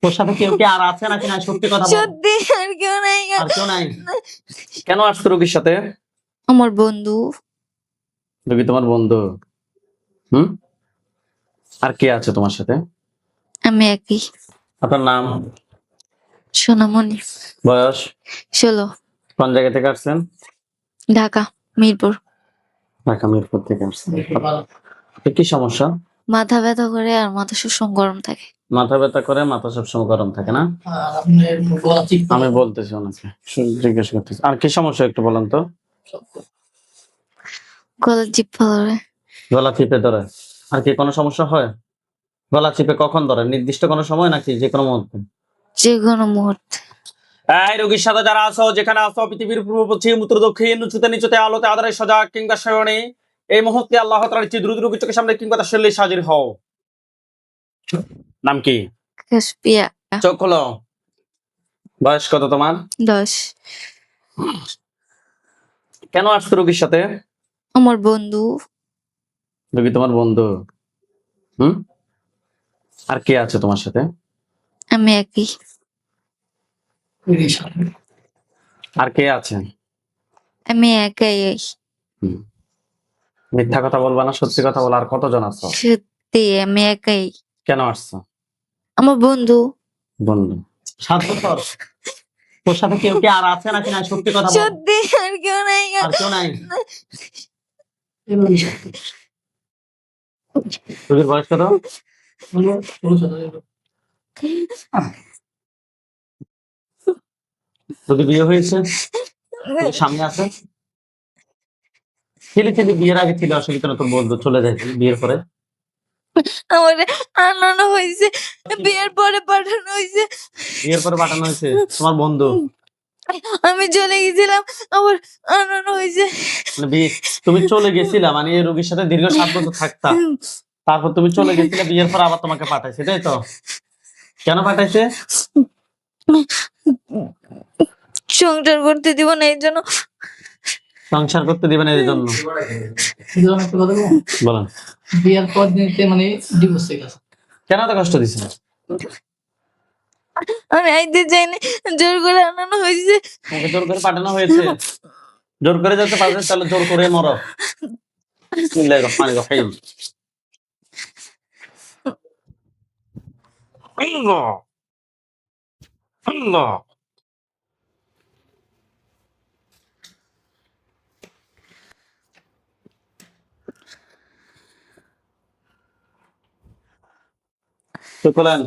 তোর সাথে কেউ কি আর আছে নাকি? না সত্যি কথা বল। সত্যি আর কেউ নাই। আর কেউ নাই? কেন আসছো রোগীর সাথে? আমার বন্ধু। রোগী তোমার বন্ধু? হুম, আর কে আছে তোমার সাথে? আমি একই। আপনার নাম? সোনামণি। বয়স? 16। কোন জায়গা থেকে আসছেন? ঢাকা মিরপুর। ঢাকা মিরপুর থেকে আসছেন। আপনার কি সমস্যা? মাথা ব্যথা করে আর মাথা সবসময় গরম থাকে। মাথা ব্যথা করে, মাথা সবসময় গরম থাকে না? আমি বলতেছি ওনাকে, জিজ্ঞেস করতেছি আর কি সমস্যা একটু বলেন তো। গলা চিপা ধরে। গলা চিপে ধরে। আর কি কোনো সমস্যা হয়? গলা চিপে কখন ধরে? নির্দিষ্ট কোনো সময় নাকি যে কোনো মুহূর্তে? যে কোনো মুহূর্তে। এই রোগীর সাথে যারা আছো, যেখানে আছো, পৃথিবীর পূর্ব পশ্চিম উত্তর দক্ষিণ, উঁচুতে নিচুতে, আলোতে আধারে সজাগ কিংবা শয়নে, এই মুহূর্তে আল্লাহ তাআলার ইচ্ছে দ্রুত রোগীর চোখের সামনে কিংবা তার শরীরে হাজির হও। নাম কি? কাশপিয়া। চোখ খোলো। বয়স কত তোমার? 10। কেন আসছো রোগীর সাথে? আমার বন্ধু। রোগী তোমার বন্ধু? হুম, আর কে আছে তোমার সাথে? আমি একই। আর কে আছে? আমি একাই। হুম, মিথ্যা কথা বলবা না, সত্যি কথা বল। আর কতজন আছো? সত্যি আমি একাই। কেন আসছো? আমার বন্ধু। বন্ধু? 7 বছর? তোর সাথে কেউ কি আর আছে নাকি? না সত্যি কথা বল। সত্যি আর কেউ নাই। আর কেউ নাই? রোগীর বয়স কত? রোগী বিয়ে হয়েছে? রোগীর স্বামী আছে? ছেলে বিয়ের আগে ছিল, অসুবিধা না, তোর বন্ধু চলে যায় বিয়ের পরে? আমার আনানো হয়েছে, বিয়ের পরে পাঠানো হয়েছে। বিয়ের পরে পাঠানো হয়েছে তোমার বন্ধু? আমি চলে গেছিলাম, আবার আনানো হয়েছে। মানে তুমি চলে গেছিলা মানে এই রোগীর সাথে দীর্ঘ 7 বছর থাকতা, তারপর তুমি চলে গেছিলে, বিয়ের পর আবার তোমাকে পাঠাইছে, তাই তো? কেন পাঠাইছে? সংসার করতে দিব না এই জন্য। সংসার করতে দিবে না এই জন্য? বলেন। বিয়ের পর দিনতে মানে ডিভোর্স হয়ে গেছে। কেন এত কষ্ট দিছে? আমি আইতে চাই না, জোর করে আনানো হয়েছে। তোমাকে জোর করে পাঠানো হয়েছে? জোর করে যেতে পারবে তাহলে জোর করে মরো। বিসমিল্লাহির রহমানির রহিম। আল্লাহ আল্লাহ। চোখ খোলেন।